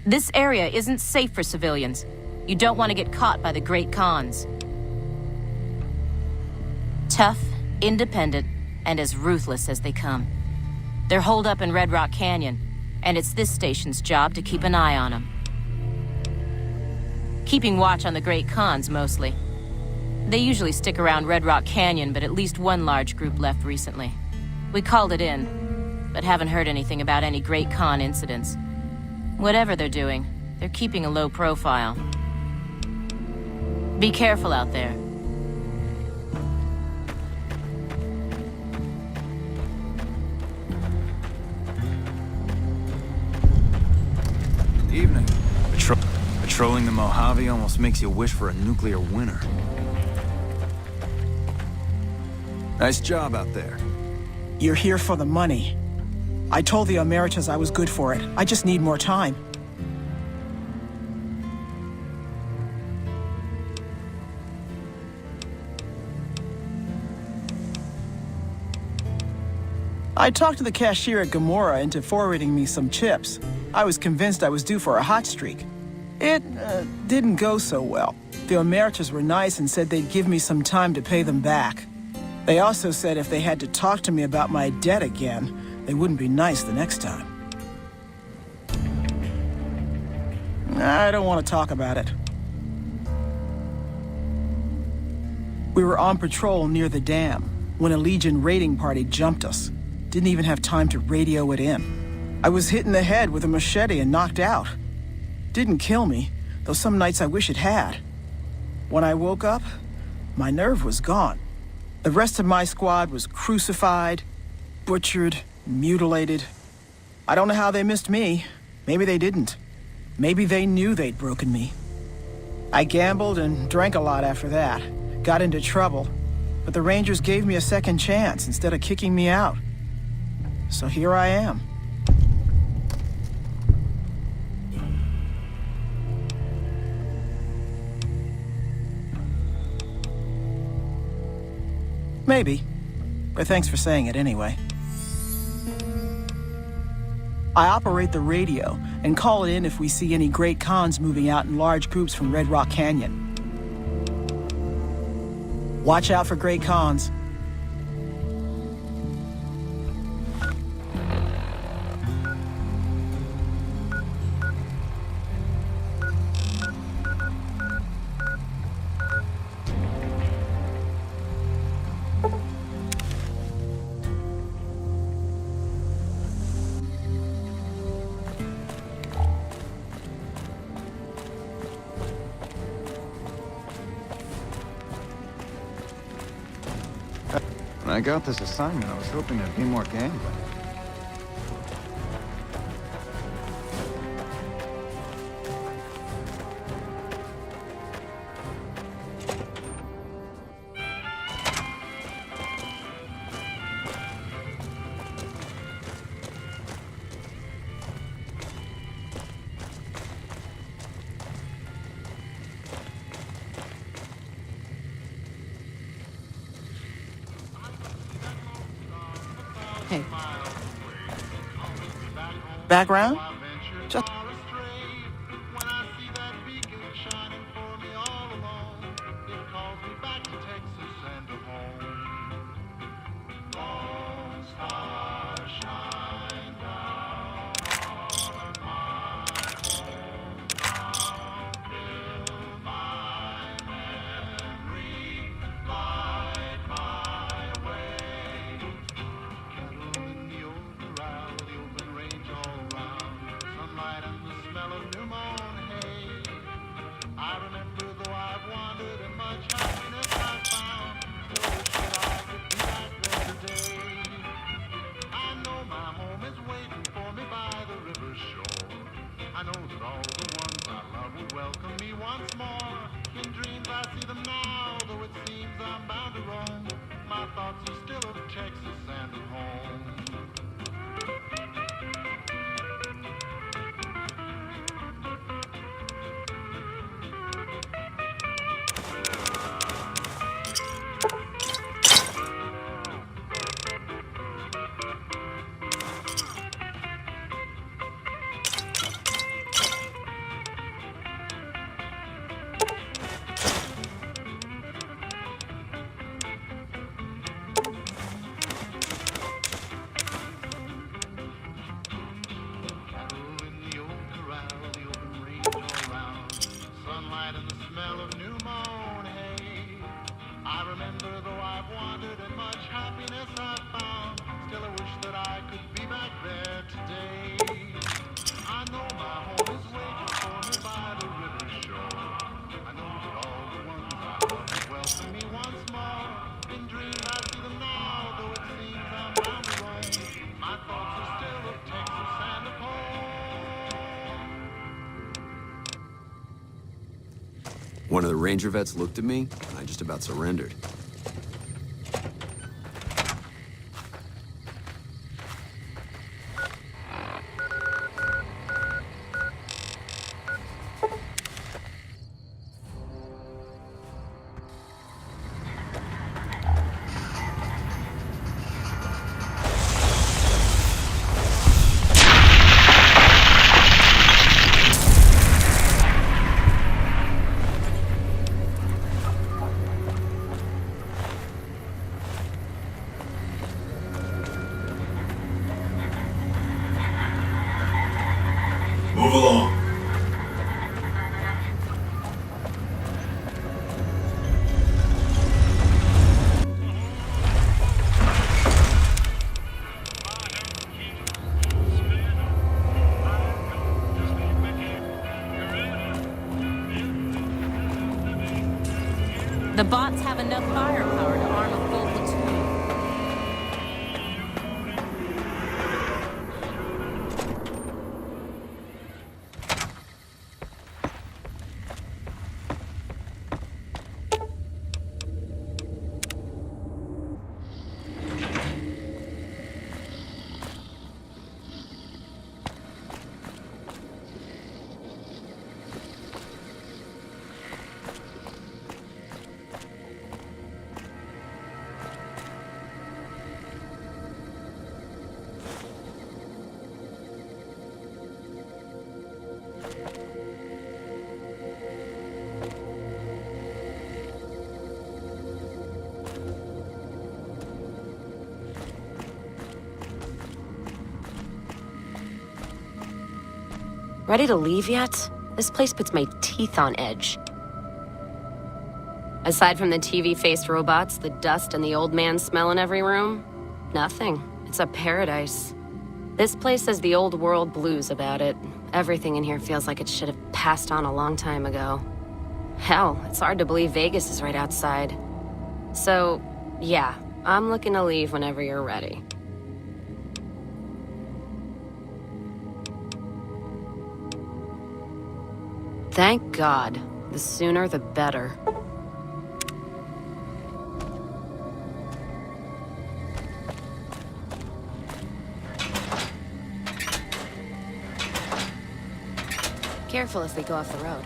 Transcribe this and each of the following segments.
This area isn't safe for civilians. You don't want to get caught by the Great Khans. Tough, independent, and as ruthless as they come. They're holed up in Red Rock Canyon, and it's this station's job to keep an eye on them. Keeping watch on the Great Khans, mostly. They usually stick around Red Rock Canyon, but at least one large group left recently. We called it in, but haven't heard anything about any Great Khan incidents. Whatever they're doing, they're keeping a low profile. Be careful out there. Evening. Patrolling the Mojave almost makes you wish for a nuclear winter. Nice job out there. You're here for the money. I told the Emeritus I was good for it. I just need more time. I talked to the cashier at Gamora into forwarding me some chips. I was convinced I was due for a hot streak. It didn't go so well. The Emeritus were nice and said they'd give me some time to pay them back. They also said if they had to talk to me about my debt again, they wouldn't be nice the next time. I don't want to talk about it. We were on patrol near the dam when a Legion raiding party jumped us. Didn't even have time to radio it in. I was hit in the head with a machete and knocked out. Didn't kill me, though some nights I wish it had. When I woke up, my nerve was gone. The rest of my squad was crucified, butchered, mutilated. I don't know how they missed me. Maybe they didn't. Maybe they knew they'd broken me. I gambled and drank a lot after that. Got into trouble, but the Rangers gave me a second chance instead of kicking me out. So here I am. Maybe, but thanks for saying it anyway. I operate the radio and call it in if we see any Great Khans moving out in large groups from Red Rock Canyon. Watch out for Great Khans. When I got this assignment, I was hoping there'd be more gambling. Hey. Background? Just... Sunlight and One of the Ranger vets looked at me, and I just about surrendered. Move along. The bots have enough firepower to arm a full platoon. Ready to leave yet? This place puts my teeth on edge. Aside from the TV-faced robots, the dust and the old man smell in every room, nothing. It's a paradise. This place has the old world blues about it. Everything in here feels like it should have passed on a long time ago. Hell, it's hard to believe Vegas is right outside. So, yeah, I'm looking to leave whenever you're ready. Thank God. The sooner the better. Careful if we go off the road.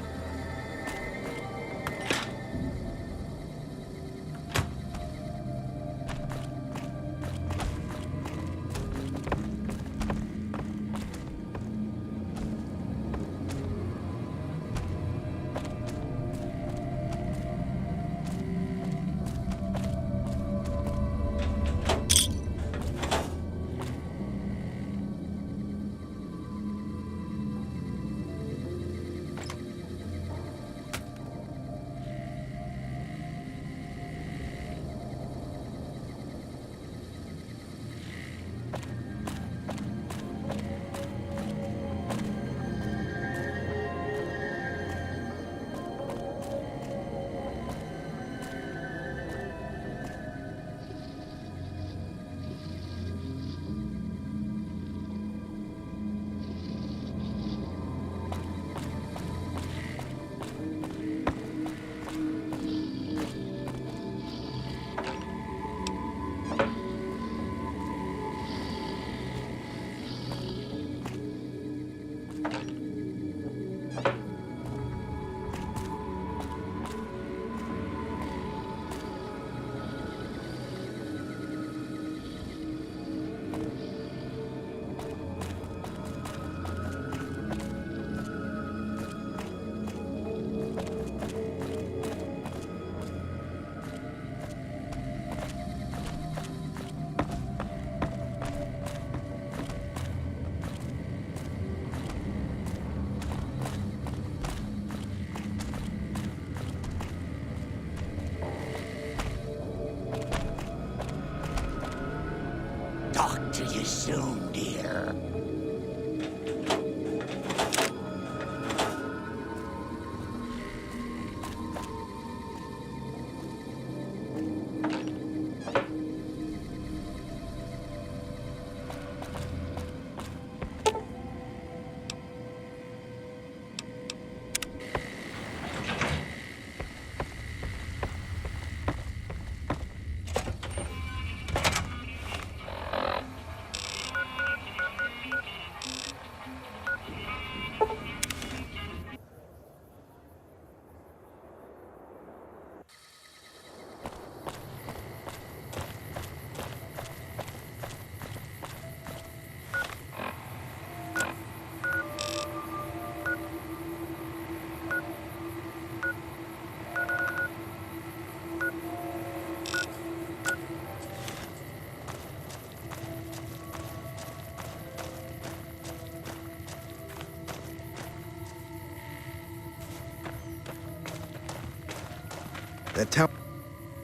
That tower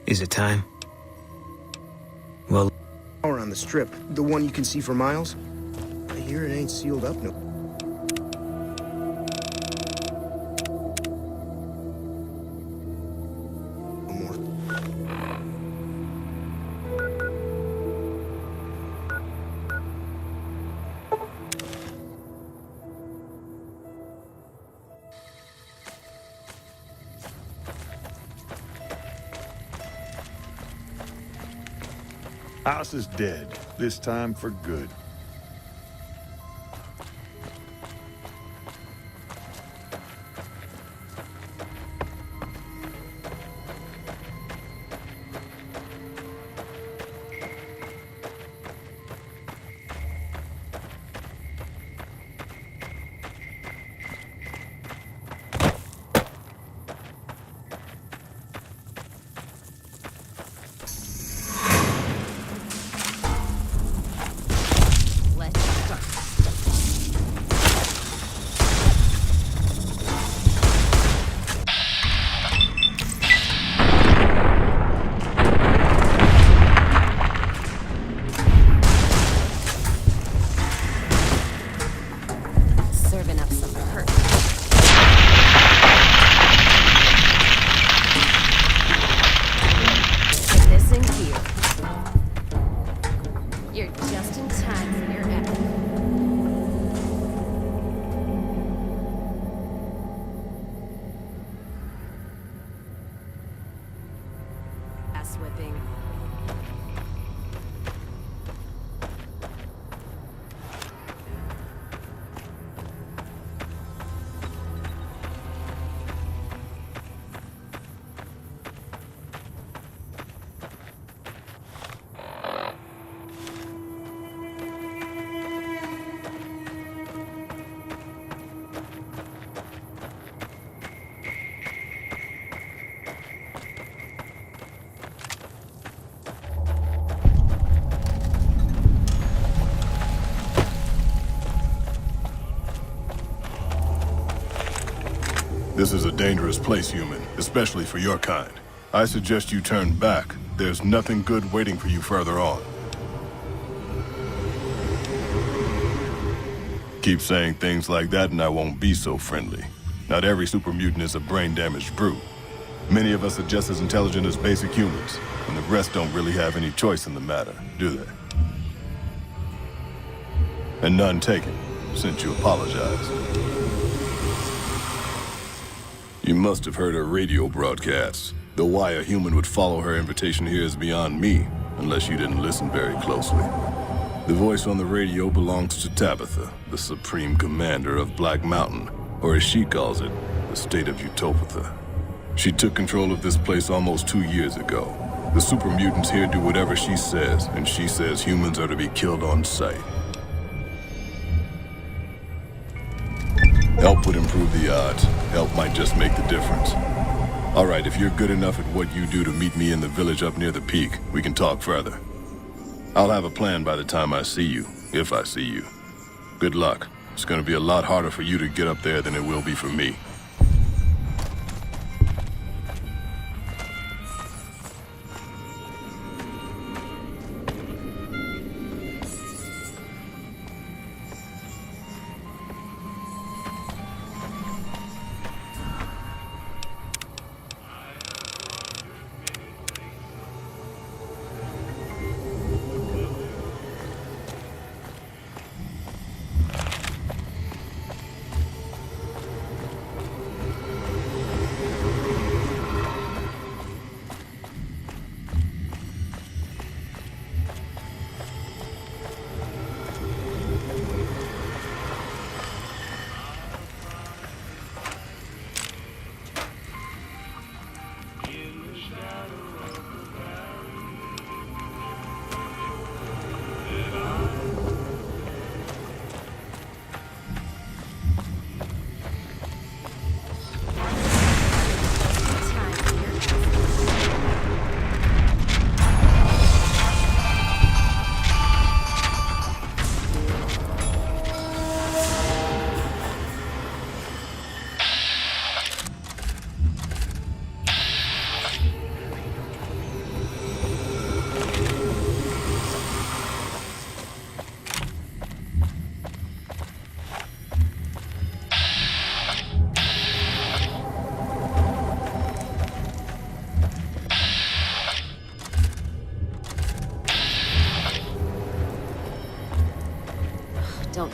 Is it time? Well, on the strip, the one you can see for miles, I hear it ain't sealed up no. No more. House is dead, this time for good. Let's start. Serving up some hurt. Put this in here. You're just in time for your epic. Ass whipping. This is a dangerous place, human, especially for your kind. I suggest you turn back. There's nothing good waiting for you further on. Keep saying things like that and I won't be so friendly. Not every super mutant is a brain-damaged brute. Many of us are just as intelligent as basic humans, and the rest don't really have any choice in the matter, do they? And none taken, since you apologized. You must have heard her radio broadcasts. Though why a human would follow her invitation here is beyond me, unless you didn't listen very closely. The voice on the radio belongs to Tabitha, the supreme commander of Black Mountain, or as she calls it, the state of Utopia. She took control of this place almost 2 years ago. The super mutants here do whatever she says, and she says humans are to be killed on sight. Help would improve the odds. Help might just make the difference. All right, if you're good enough at what you do to meet me in the village up near the peak, we can talk further. I'll have a plan by the time I see you, if I see you. Good luck. It's gonna be a lot harder for you to get up there than it will be for me.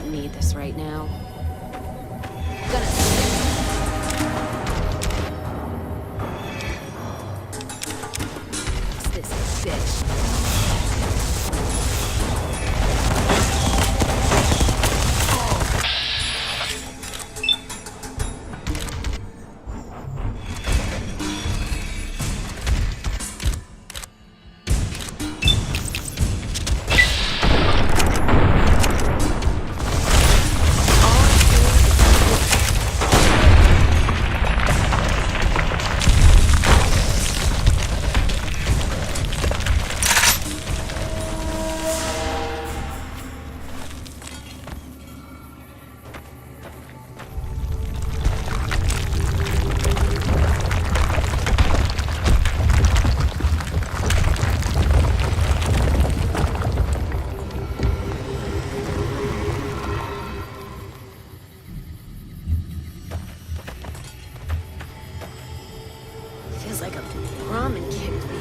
don't need this right now. This bitch. Feels like a ramen kicked me.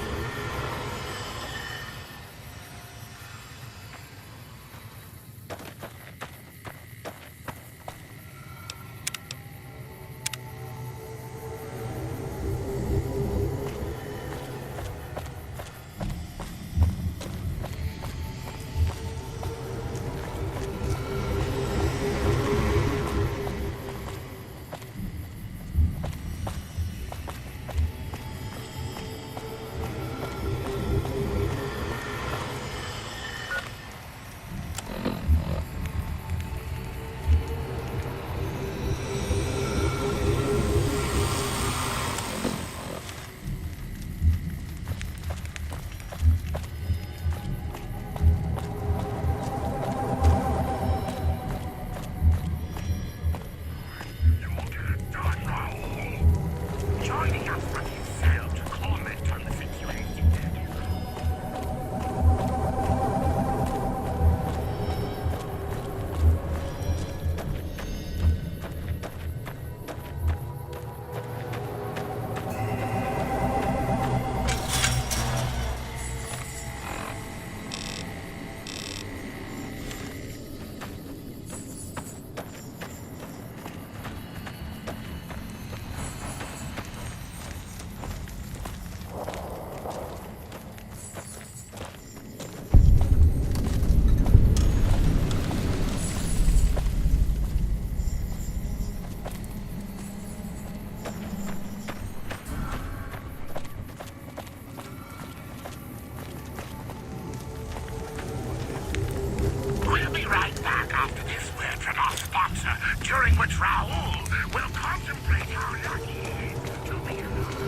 during which Raoul will contemplate how lucky he is to be alive.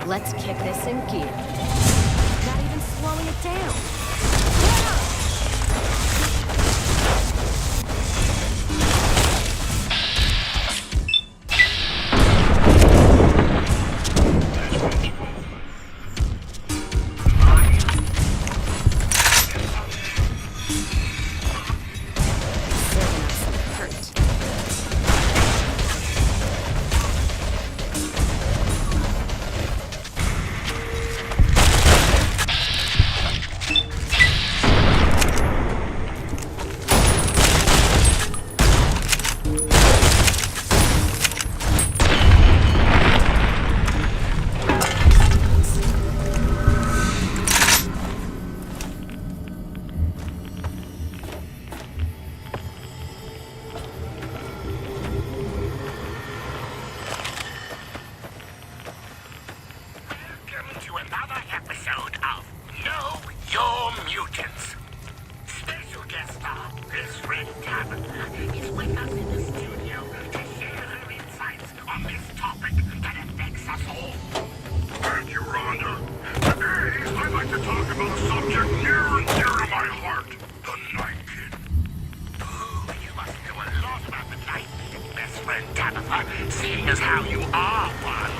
Let's kick this in gear. Not even slowing it down. Serving up some hurt. to talk about a subject near and dear to my heart. The Night Kid. Oh, you must know a lot about the Night Kid, best friend Tabitha, seeing as how you are one.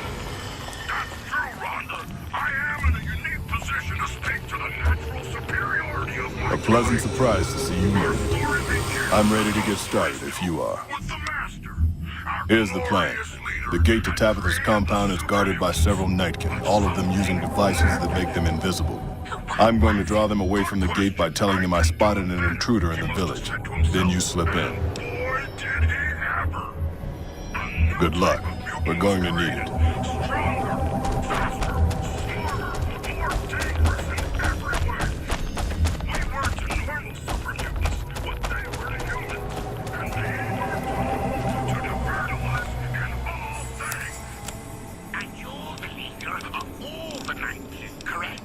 That's true, Rhonda. I am in a unique position to speak to the natural superiority of my A pleasant kind. surprise to see you Our made it. story begins I'm ready to get started if you are. with the Master. Our Here's the plan. glorious leader The gate to and Tabitha's creator compound is guarded by several Nightkin, all of them using devices that make them invisible. I'm going to draw them away from the gate by telling them I spotted an intruder in the village. Then you slip in. Boy, did he ever. A Good luck. We're going to need it. Stronger, faster, smarter, more dangerous in every way. We were to normal super mutants what they were to humans, and they were to defer to us in all things. And you're the leader of all the Nightkin, correct?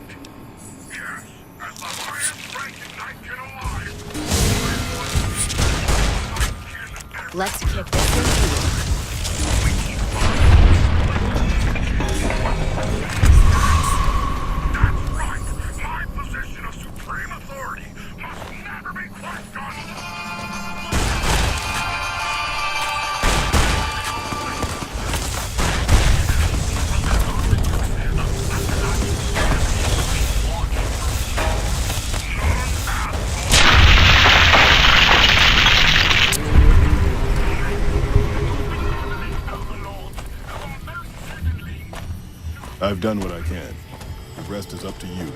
Yes, as the highest ranking Nightkin alive. Let's kick this into That's right. My position of supreme authority must never be questioned. I've done what I can. The rest is up to you.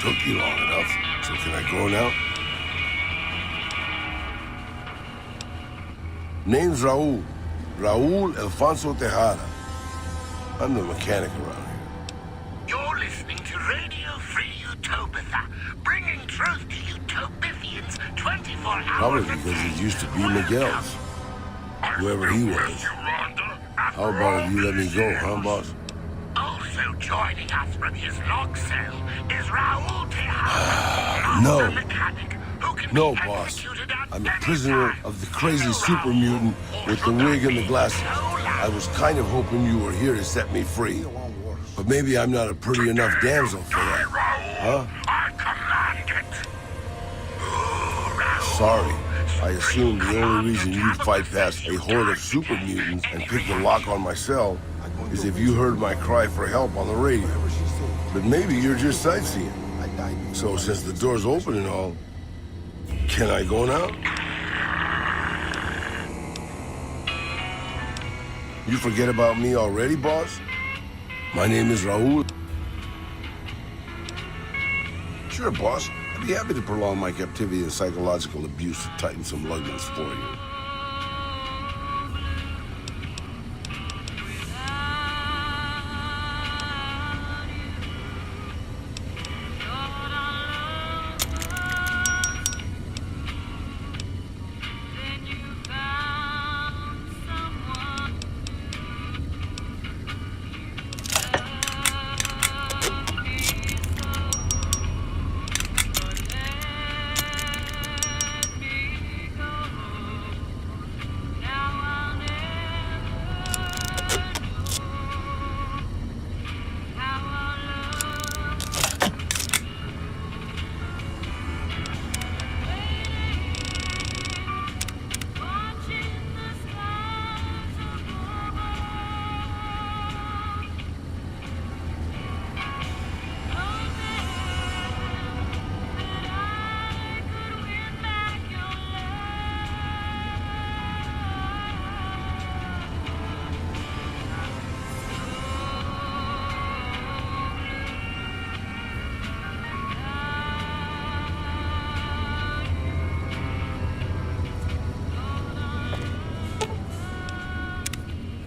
Took you long enough, so can I go now? Name's Raul. Raul Alfonso Tejada. I'm the mechanic around here. You're listening to Radio Free Utopia, bringing truth to Utopians 24 hours Probably a because day. it used to be Miguel's. Whoever he was. How about if you let me go, huh, boss? Also joining us from his log cell is Raul Tejada, No. master mechanic who can No, be boss. executed at I'm a prisoner of the crazy super mutant with the wig and the glasses. I was kind of hoping you were here to set me free. But maybe I'm not a pretty enough damsel for that. Huh? I command it. Sorry. I assumed the only reason you'd fight past a horde of super mutants and pick the lock on my cell is if you heard my cry for help on the radio. But maybe you're just sightseeing. So since the door's open and all, can I go now? You forget about me already, boss? My name is Raul. Sure, boss. I'd be happy to prolong my captivity and psychological abuse to tighten some ligaments for you.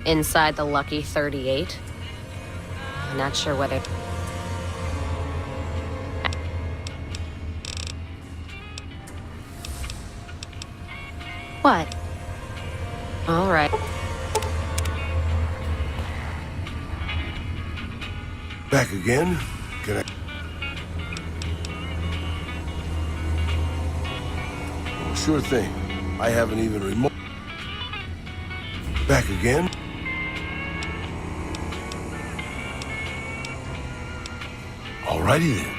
Inside the Lucky 38. I'm not sure whether... What? All right. Back again? Can I... Oh, sure thing. I haven't even remote... Back again? Alrighty then.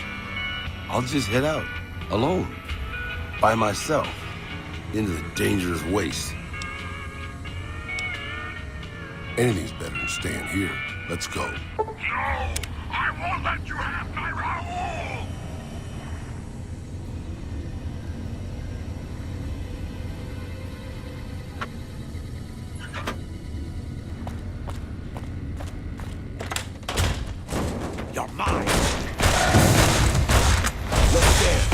I'll just head out. Alone. By myself. Into the dangerous waste. Anything's better than staying here. Let's go. No, I won't let you have my Raul. You're mine. Let's dance.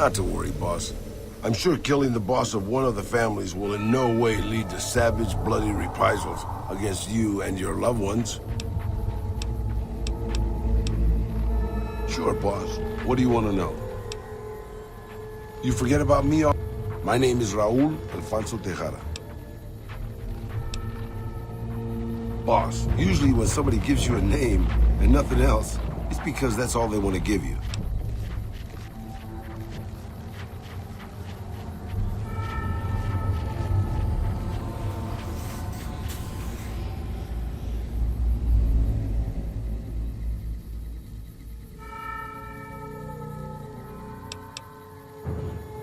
Not to worry, boss. I'm sure killing the boss of one of the families will in no way lead to savage, bloody reprisals against you and your loved ones. Sure, boss. What do you want to know? You forget about me? My name is Raul Alfonso Tejada. Boss, usually when somebody gives you a name and nothing else, it's because that's all they want to give you.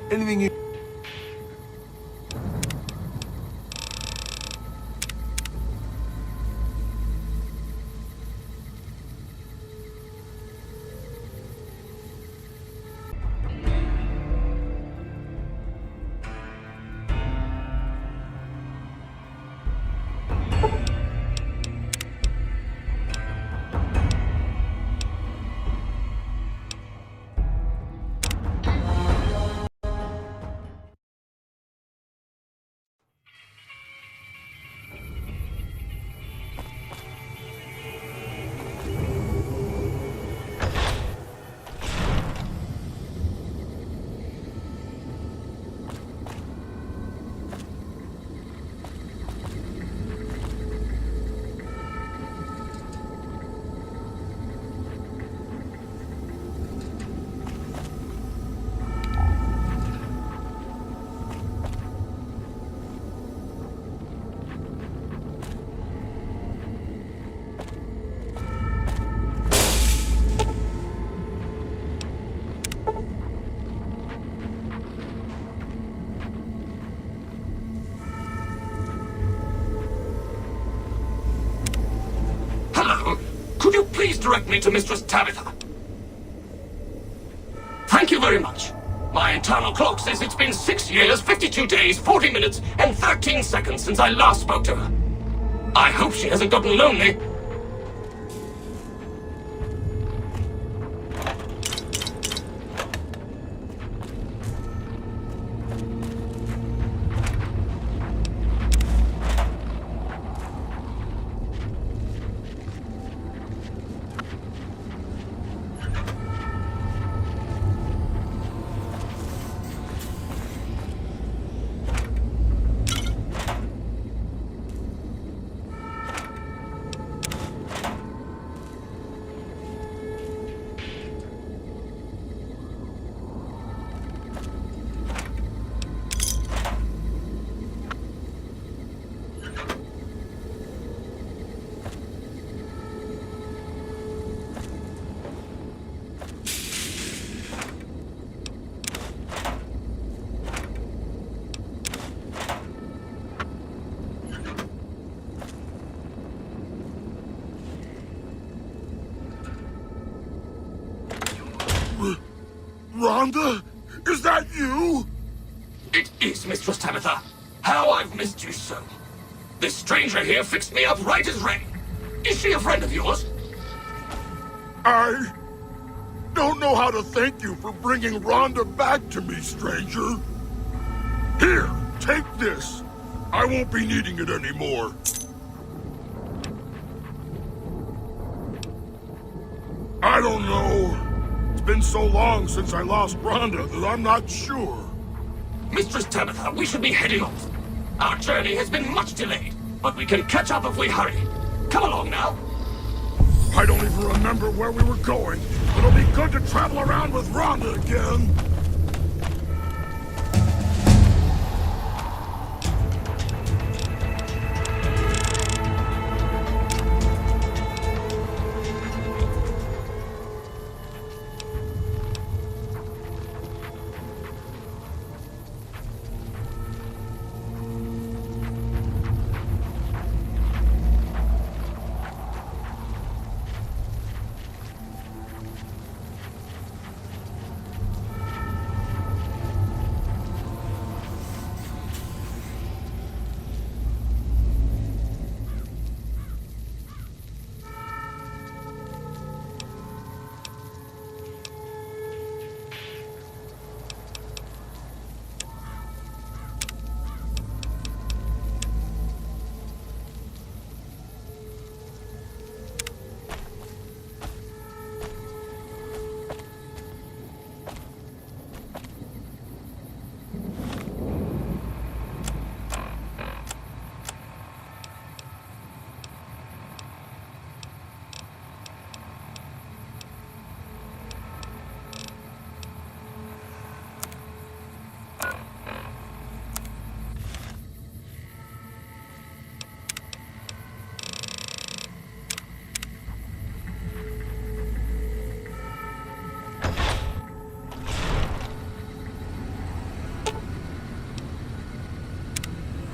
Anything you... Could you please direct me to Mistress Tabitha? Thank you very much. My internal clock says it's been 6 years, 52 days, 40 minutes, and 13 seconds since I last spoke to her. I hope she hasn't gotten lonely. Rhonda? Is that you? It is, Mistress Tabitha. How I've missed you so. This stranger here fixed me up right as rain. Is she a friend of yours? I don't know how to thank you for bringing Rhonda back to me, stranger. Here, take this. I won't be needing it anymore. I don't know. It's been so long since I lost Rhonda that I'm not sure. Mistress Tabitha, we should be heading off. Our journey has been much delayed, but we can catch up if we hurry. Come along now. I don't even remember where we were going. It'll be good to travel around with Rhonda again.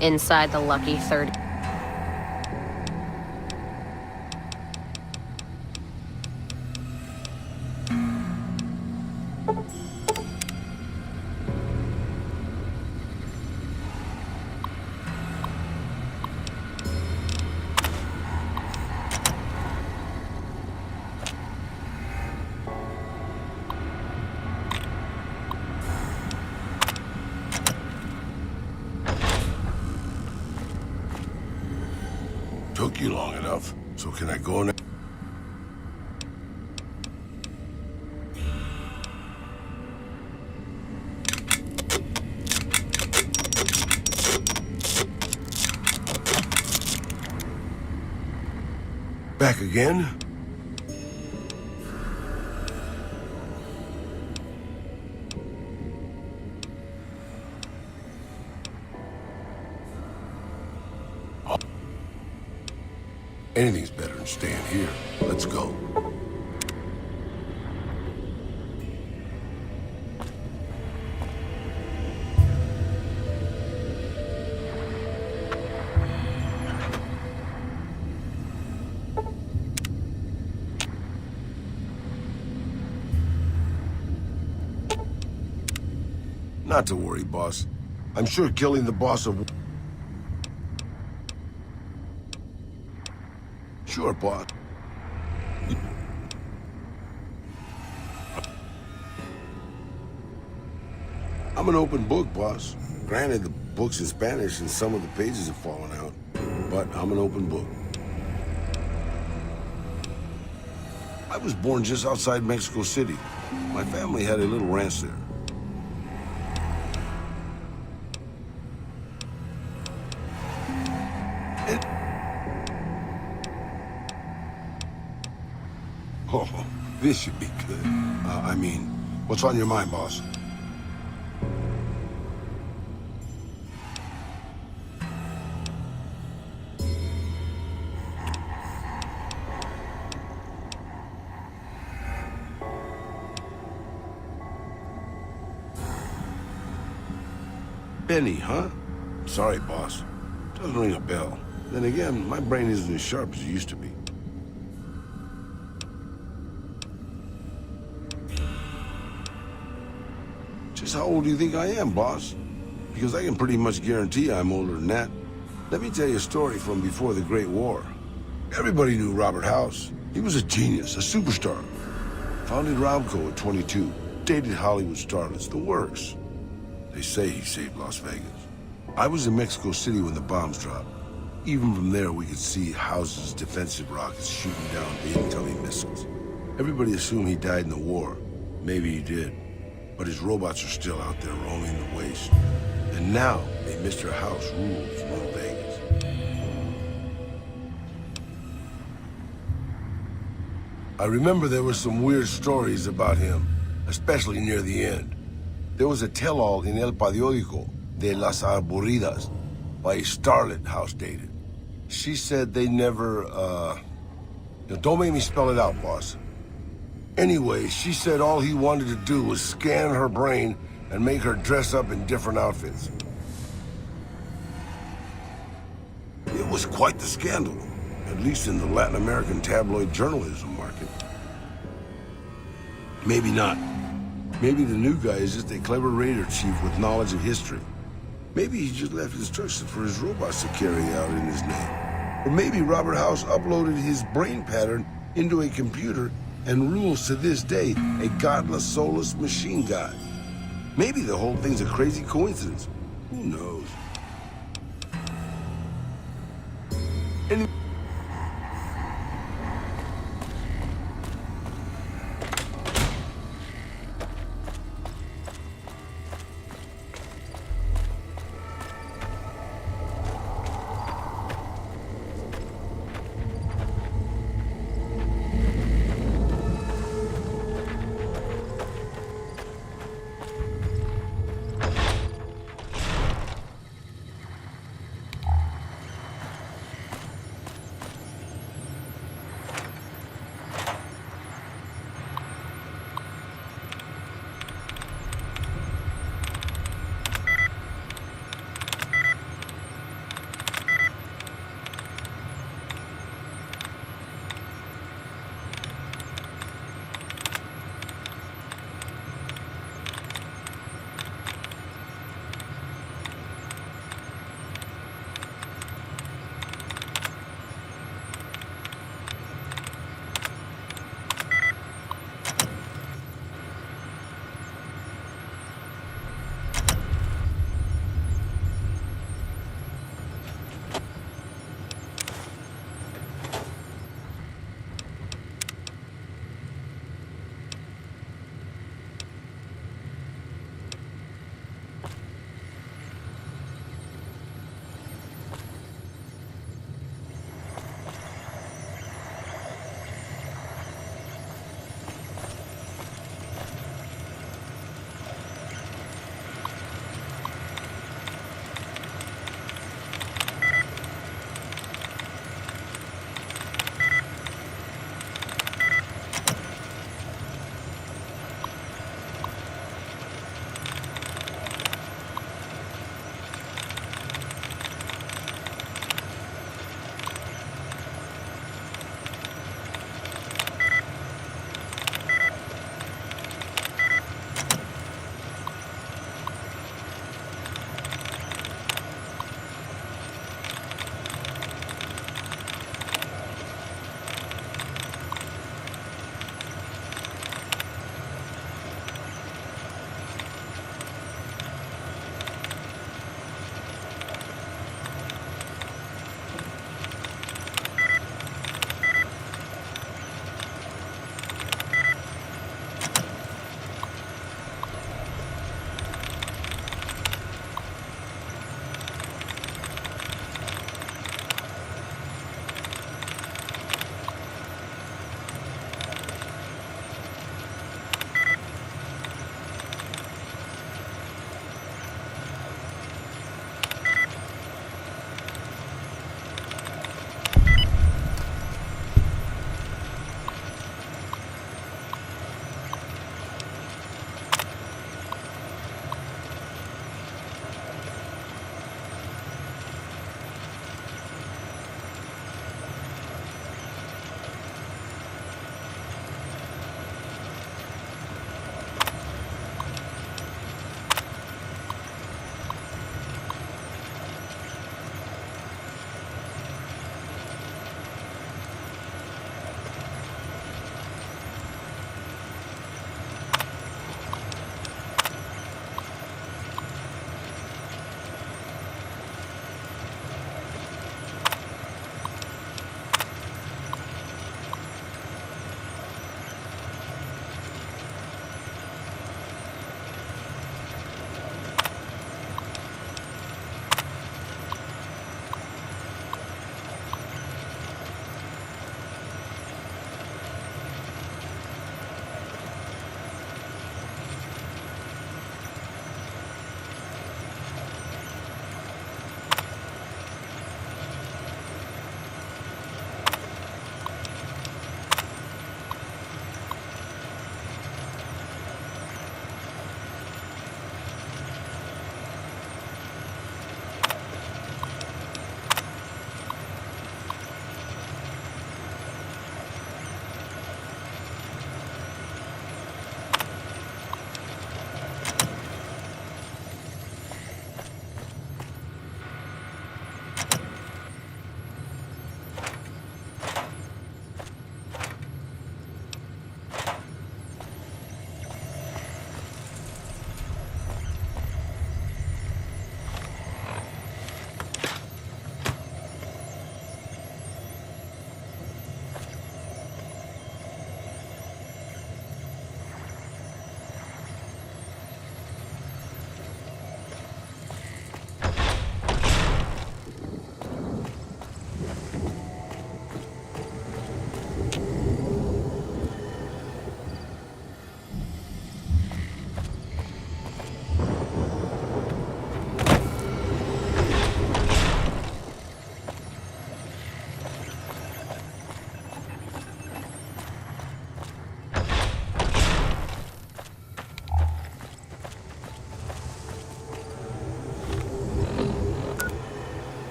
inside the lucky third. Took you long enough, so can I go now? Back again? Anything's better than staying here. Let's go. Not to worry, boss. I'm sure killing the boss of... Sure, boss. I'm an open book, boss. Granted, the book's in Spanish and some of the pages have fallen out, but I'm an open book. I was born just outside Mexico City. My family had a little ranch there. Oh, this should be good. I mean, what's on your mind, boss? Benny, huh? Sorry, boss. Doesn't ring a bell. Then again, my brain isn't as sharp as it used to be. Just how old do you think I am, boss? Because I can pretty much guarantee I'm older than that. Let me tell you a story from before the Great War. Everybody knew Robert House. He was a genius, a superstar. Founded Robco at 22. Dated Hollywood starlets, the works. They say he saved Las Vegas. I was in Mexico City when the bombs dropped. Even from there, we could see House's defensive rockets shooting down the incoming missiles. Everybody assumed he died in the war. Maybe he did. But his robots are still out there roaming the waste. And now, a Mr. House rules Las Vegas. I remember there were some weird stories about him, especially near the end. There was a tell-all in El Periódico de las Aburridas by a starlet House dated. She said they never, don't make me spell it out, boss. Anyway, she said all he wanted to do was scan her brain and make her dress up in different outfits. It was quite the scandal, at least in the Latin American tabloid journalism market. Maybe not. Maybe the new guy is just a clever raider chief with knowledge of history. Maybe he just left instructions for his robots to carry out in his name. Or maybe Robert House uploaded his brain pattern into a computer and rules to this day a godless, soulless machine god. Maybe the whole thing's a crazy coincidence. Who knows?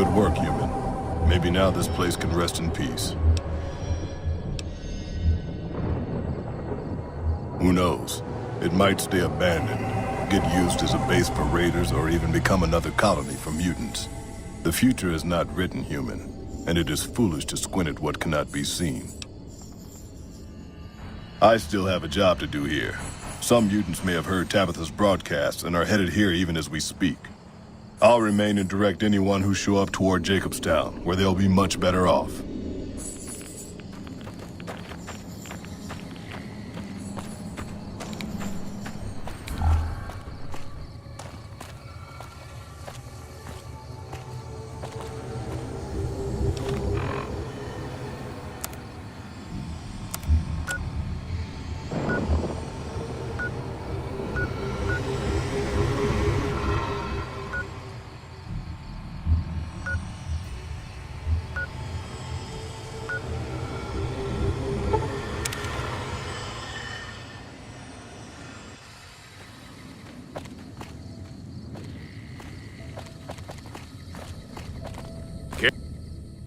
Good work, human. Maybe now this place can rest in peace. Who knows? It might stay abandoned, get used as a base for raiders, or even become another colony for mutants. The future is not written, human, and it is foolish to squint at what cannot be seen. I still have a job to do here. Some mutants may have heard Tabitha's broadcast and are headed here even as we speak. I'll remain and direct anyone who show up toward Jacobstown, where they'll be much better off.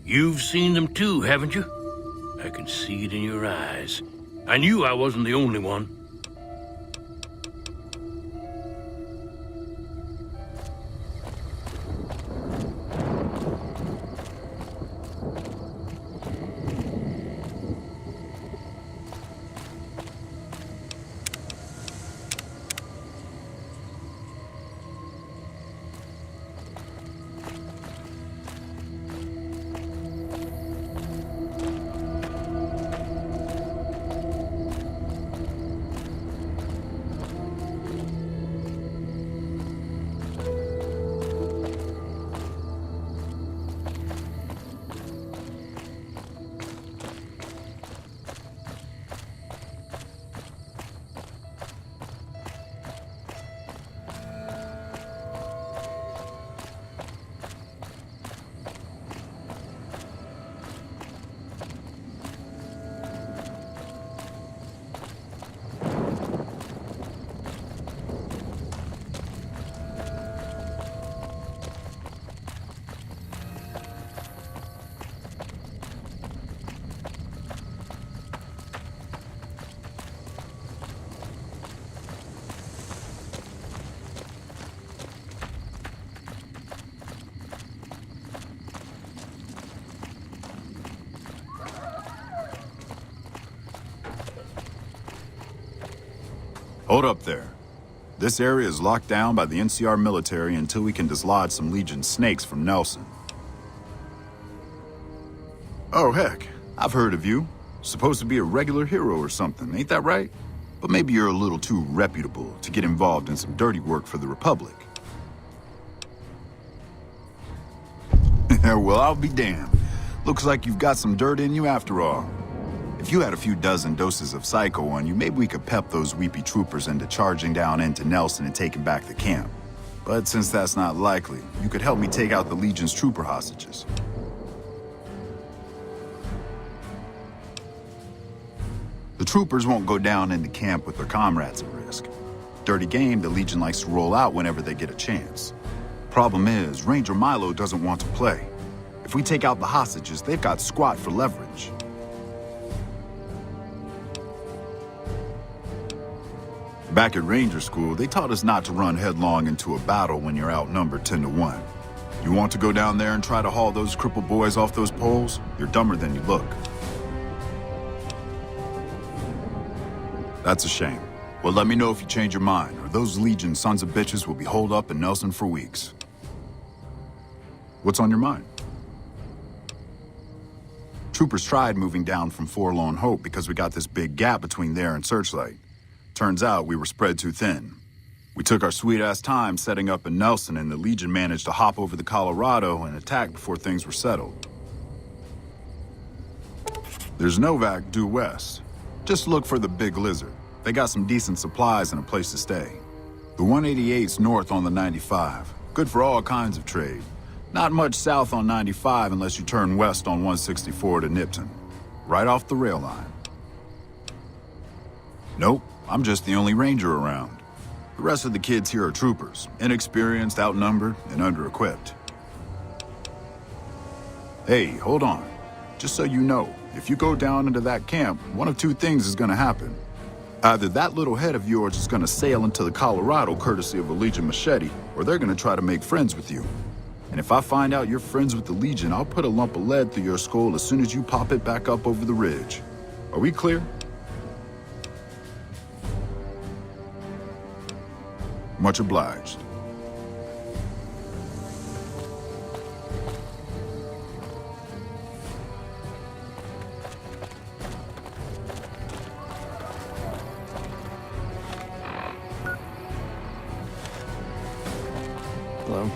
You've seen them too, haven't you? I can see it in your eyes. I knew I wasn't the only one. Hold up there. This area is locked down by the NCR military until we can dislodge some Legion snakes from Nelson. Oh, heck. I've heard of you. Supposed to be a regular hero or something, ain't that right? But maybe you're a little too reputable to get involved in some dirty work for the Republic. Well, I'll be damned. Looks like you've got some dirt in you after all. If you had a few dozen doses of Psycho on you, maybe we could pep those weepy troopers into charging down into Nelson and taking back the camp. But since that's not likely, you could help me take out the Legion's trooper hostages. The troopers won't go down into camp with their comrades at risk. Dirty game the Legion likes to roll out whenever they get a chance. Problem is, Ranger Milo doesn't want to play. If we take out the hostages, they've got squat for leverage. Back at Ranger School, they taught us not to run headlong into a battle when you're outnumbered 10-1. You want to go down there and try to haul those crippled boys off those poles? You're dumber than you look. That's a shame. Well, let me know if you change your mind, or those Legion sons of bitches will be holed up in Nelson for weeks. What's on your mind? Troopers tried moving down from Forlorn Hope because we got this big gap between there and Searchlight. Turns out we were spread too thin. We took our sweet-ass time setting up in Nelson, and the Legion managed to hop over the Colorado and attack before things were settled. There's Novak due west. Just look for the Big Lizard. They got some decent supplies and a place to stay. The 188's north on the 95. Good for all kinds of trade. Not much south on 95 unless you turn west on 164 to Nipton. Right off the rail line. Nope. I'm just the only ranger around. The rest of the kids here are troopers, inexperienced, outnumbered, and under-equipped. Hey, hold on. Just so you know, if you go down into that camp, one of two things is gonna happen. Either that little head of yours is gonna sail into the Colorado courtesy of a Legion machete, or they're gonna try to make friends with you. And if I find out you're friends with the Legion, I'll put a lump of lead through your skull as soon as you pop it back up over the ridge. Are we clear? Much obliged. Hello?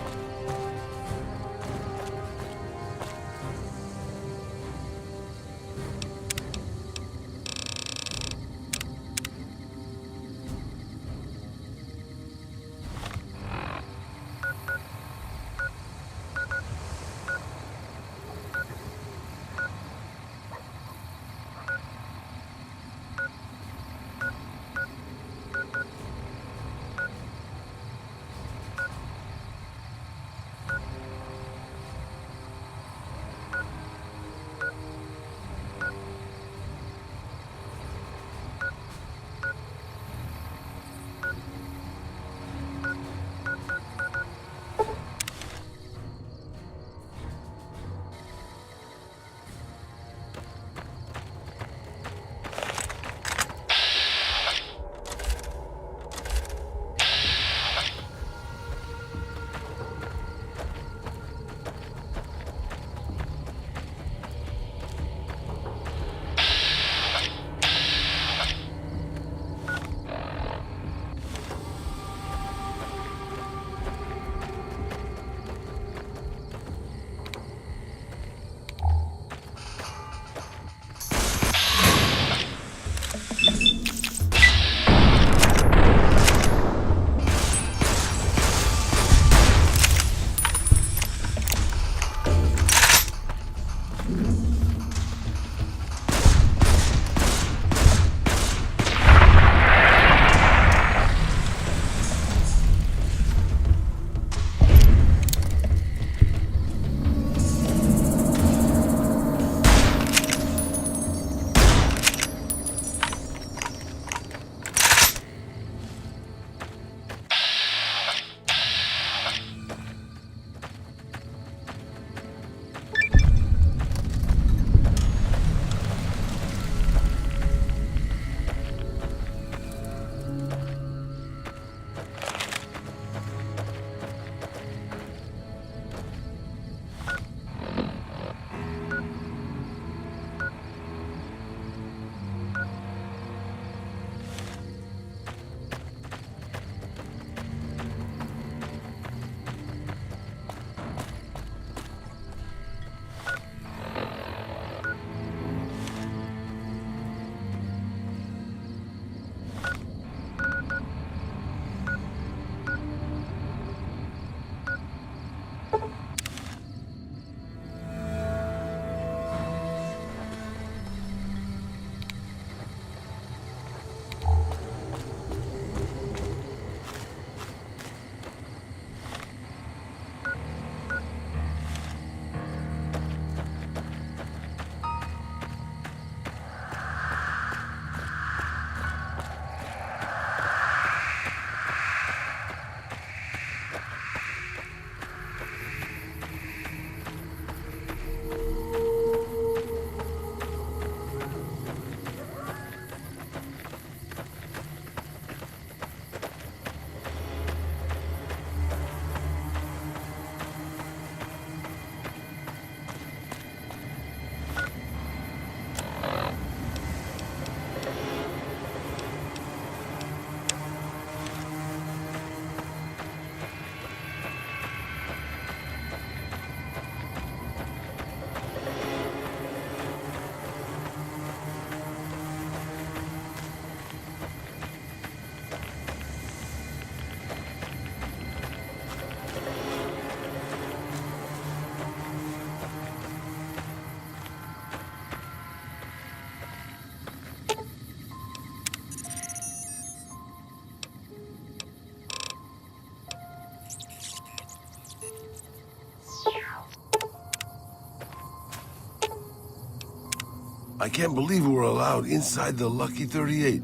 I can't believe we were allowed inside the Lucky 38.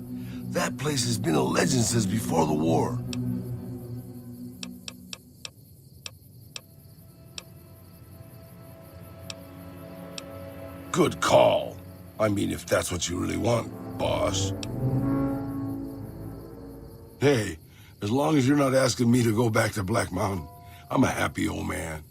That place has been a legend since before the war. Good call. I mean, if that's what you really want, boss. Hey, as long as you're not asking me to go back to Black Mountain, I'm a happy old man.